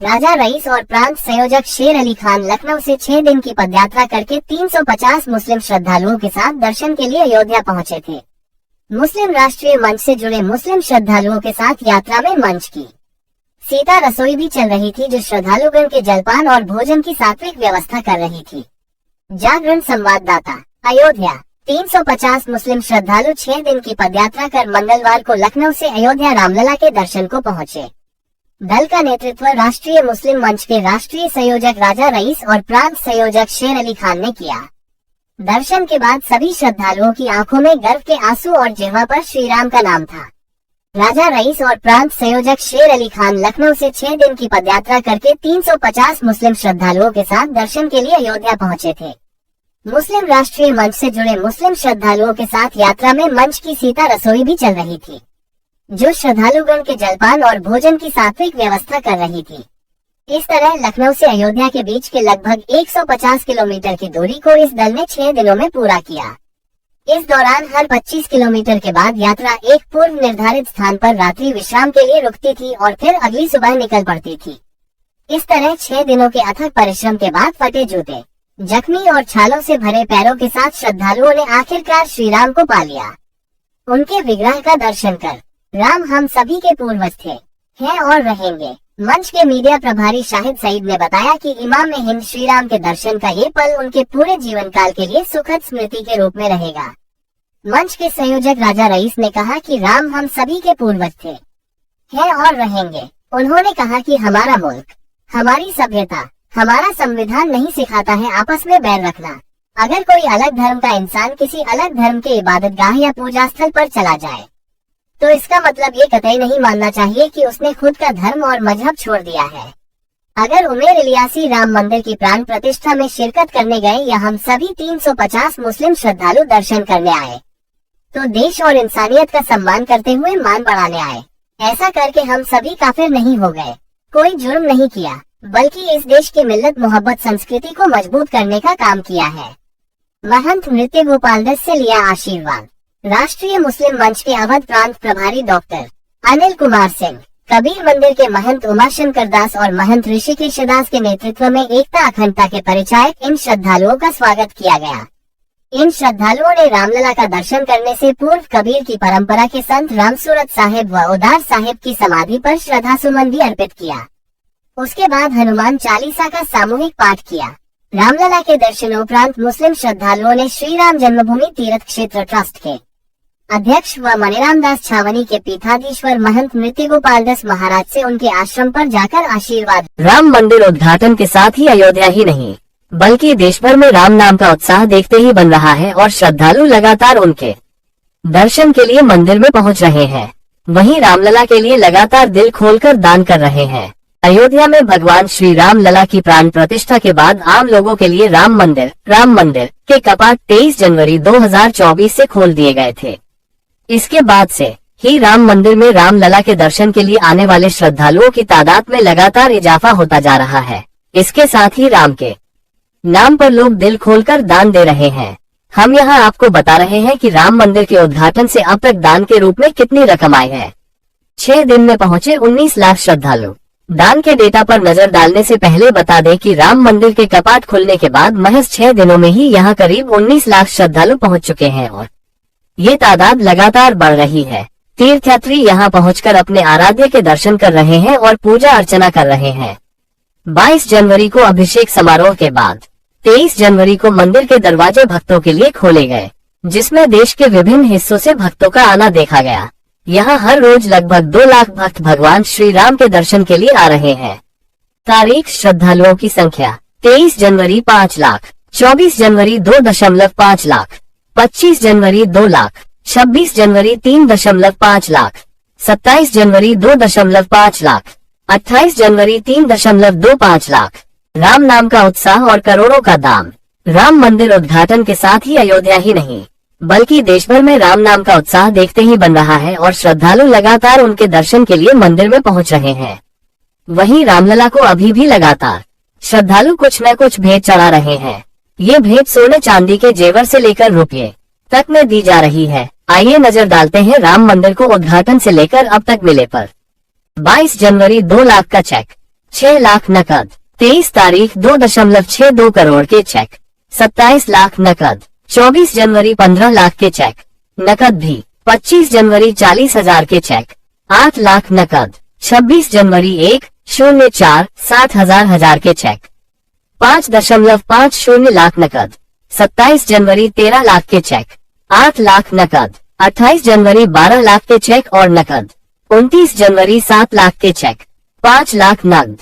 राजा rice और प्रांत संयोजक शेर अली खान लखनऊ से 6 दिन की पदयात्रा करके 350 मुस्लिम श्रद्धालुओं के साथ दर्शन के लिए अयोध्या पहुंचे थे। मुस्लिम राष्ट्रीय मंच से जुड़े मुस्लिम श्रद्धालुओं के साथ यात्रा में मंच की सीता रसोई भी चल रही थी, जो श्रद्धालुगण के जलपान और भोजन की सात्विक व्यवस्था कर रही थी। जागरण संवाददाता, अयोध्या। 350 मुस्लिम श्रद्धालु 6 दिन की पदयात्रा कर मंगलवार को लखनऊ से अयोध्या रामलला के दर्शन को पहुंचे। दल का नेतृत्व राष्ट्रीय मुस्लिम मंच के राष्ट्रीय संयोजक राजा रईस और प्रांत संयोजक शेर अली खान ने किया। दर्शन के बाद सभी श्रद्धालुओं की आंखों में गर्व के आंसू और जिह्वा पर श्री राम का नाम था। राजा रईस और प्रांत संयोजक शेर अली खान लखनऊ से 6 दिन की पदयात्रा करके 350 मुस्लिम श्रद्धालुओं के साथ दर्शन के लिए अयोध्या पहुंचे थे। मुस्लिम राष्ट्रीय मंच से जुड़े मुस्लिम श्रद्धालुओं के साथ यात्रा में मंच की सीता रसोई भी चल रही थी, जो श्रद्धालुगण के जलपान और भोजन की सात्विक व्यवस्था कर रही थी। इस तरह लखनऊ से अयोध्या के बीच के लगभग 150 किलोमीटर की दूरी को इस दल ने 6 दिनों में पूरा किया। इस दौरान हर 25 किलोमीटर के बाद यात्रा एक पूर्व निर्धारित स्थान पर रात्रि विश्राम के लिए रुकती थी और फिर अगली सुबह निकल पड़ती थी। इस तरह 6 दिनों के अथक परिश्रम के बाद फटे जूते, जख्मी और छालों से भरे पैरों के साथ श्रद्धालुओं ने आखिरकार श्री राम को पा लिया। उनके विग्रह का दर्शन कर राम हम सभी के पूर्वज थे, हैं और रहेंगे। मंच के मीडिया प्रभारी शाहिद सईद ने बताया कि इमाम हिंद श्री राम के दर्शन का ये पल उनके पूरे जीवन काल के लिए सुखद स्मृति के रूप में रहेगा। मंच के संयोजक राजा रईस ने कहा कि राम हम सभी के पूर्वज थे, हैं और रहेंगे। उन्होंने कहा कि हमारा मुल्क, हमारी सभ्यता, हमारा संविधान नहीं सिखाता है आपस में बैर रखना। अगर कोई अलग धर्म का इंसान किसी अलग धर्म के इबादतगाह या पूजा स्थल पर चला जाए तो इसका मतलब ये कतई नहीं मानना चाहिए कि उसने खुद का धर्म और मजहब छोड़ दिया है। अगर उमेर इलियासी राम मंदिर की प्राण प्रतिष्ठा में शिरकत करने गए या हम सभी 350 मुस्लिम श्रद्धालु दर्शन करने आए तो देश और इंसानियत का सम्मान करते हुए मान बढ़ाने आए। ऐसा करके हम सभी काफिर नहीं हो गए, कोई जुर्म नहीं किया, बल्कि इस देश की मिल्लत मोहब्बत संस्कृति को मजबूत करने का काम किया है। महंत नृत्य गोपाल दास से लिया आशीर्वाद। राष्ट्रीय मुस्लिम मंच के अवध प्रांत प्रभारी डॉक्टर अनिल कुमार सिंह, कबीर मंदिर के महंत उमाशंकर दास और महंत ऋषिकेश दास के नेतृत्व में एकता अखंडता के परिचायक इन श्रद्धालुओं का स्वागत किया गया। इन श्रद्धालुओं ने रामलला का दर्शन करने से पूर्व कबीर की परंपरा के संत रामसूरत साहिब व उदार साहिब की समाधि पर श्रद्धा सुमन भी अर्पित किया। उसके बाद हनुमान चालीसा का सामूहिक पाठ किया। रामलला के दर्शनोपरांत मुस्लिम श्रद्धालुओं ने श्री राम जन्मभूमि तीर्थ क्षेत्र ट्रस्ट के अध्यक्ष व मणिराम दास छावनी के पीठाधीश्वर महंत नृत्य गोपाल दास महाराज से उनके आश्रम पर जाकर आशीर्वाद। राम मंदिर उद्घाटन के साथ ही अयोध्या ही नहीं बल्कि देश भर में राम नाम का उत्साह देखते ही बन रहा है और श्रद्धालु लगातार उनके दर्शन के लिए मंदिर में पहुंच रहे हैं। वहीं रामलला के लिए लगातार दिल खोलकर दान कर रहे हैं। अयोध्या में भगवान श्री राम लला की प्राण प्रतिष्ठा के बाद आम लोगों के लिए राम मंदिर के कपाट 23 जनवरी 2024 से खोल दिए गए थे। इसके बाद से ही राम मंदिर में राम लला के दर्शन के लिए आने वाले श्रद्धालुओं की तादाद में लगातार इजाफा होता जा रहा है। इसके साथ ही राम के नाम पर लोग दिल खोलकर दान दे रहे हैं। हम यहाँ आपको बता रहे हैं कि राम मंदिर के उद्घाटन से अब तक दान के रूप में कितनी रकम आई है। 6 दिन में पहुँचे 19 लाख श्रद्धालु। दान के डेटा पर नजर डालने से पहले बता दें कि राम मंदिर के कपाट खुलने के बाद महज 6 दिनों में ही यहाँ करीब 19 लाख श्रद्धालु पहुँच चुके हैं और ये तादाद लगातार बढ़ रही है। तीर्थयात्री यहाँ पहुंचकर अपने आराध्य के दर्शन कर रहे हैं और पूजा अर्चना कर रहे हैं। 22 जनवरी को अभिषेक समारोह के बाद 23 जनवरी को मंदिर के दरवाजे भक्तों के लिए खोले गए, जिसमें देश के विभिन्न हिस्सों से भक्तों का आना देखा गया। यहाँ हर रोज लगभग 2 लाख भक्त भगवान श्री राम के दर्शन के लिए आ रहे हैं। तारीख, श्रद्धालुओं की संख्या 23 जनवरी 5 लाख, 24 जनवरी 2.5 लाख, 25 जनवरी 2 लाख, 26 जनवरी 3.5 लाख, 27 जनवरी 2.5 लाख, 28 जनवरी 3.25 लाख। राम नाम का उत्साह और करोड़ों का दाम। राम मंदिर उद्घाटन के साथ ही अयोध्या ही नहीं बल्कि देश भर में राम नाम का उत्साह देखते ही बन रहा है और श्रद्धालु लगातार उनके दर्शन के लिए मंदिर में पहुंच रहे हैं। वहीं रामलला को अभी भी लगातार श्रद्धालु कुछ न कुछ भेंट चढ़ा रहे हैं। ये भेंट सोने चांदी के जेवर से लेकर रुपये तक में दी जा रही है। आइए नजर डालते हैं राम मंदिर को उद्घाटन से लेकर अब तक मिले पर। 22 जनवरी 2 लाख का चेक, 6 लाख नकद। 23 तारीख 2.62 करोड़ के चेक। 27 लाख नकद। 24 जनवरी 15 लाख के चेक नकद भी। 25 जनवरी 40,000 के चेक। 8 लाख नकद। 26 जनवरी 104 7,000 के चेक। 5.50 लाख नकद। 27 जनवरी 13 लाख के चेक। 8 लाख नकद। 28 जनवरी 12 लाख के चेक और नकद। 29 जनवरी 7 लाख के चेक। 5 लाख नकद।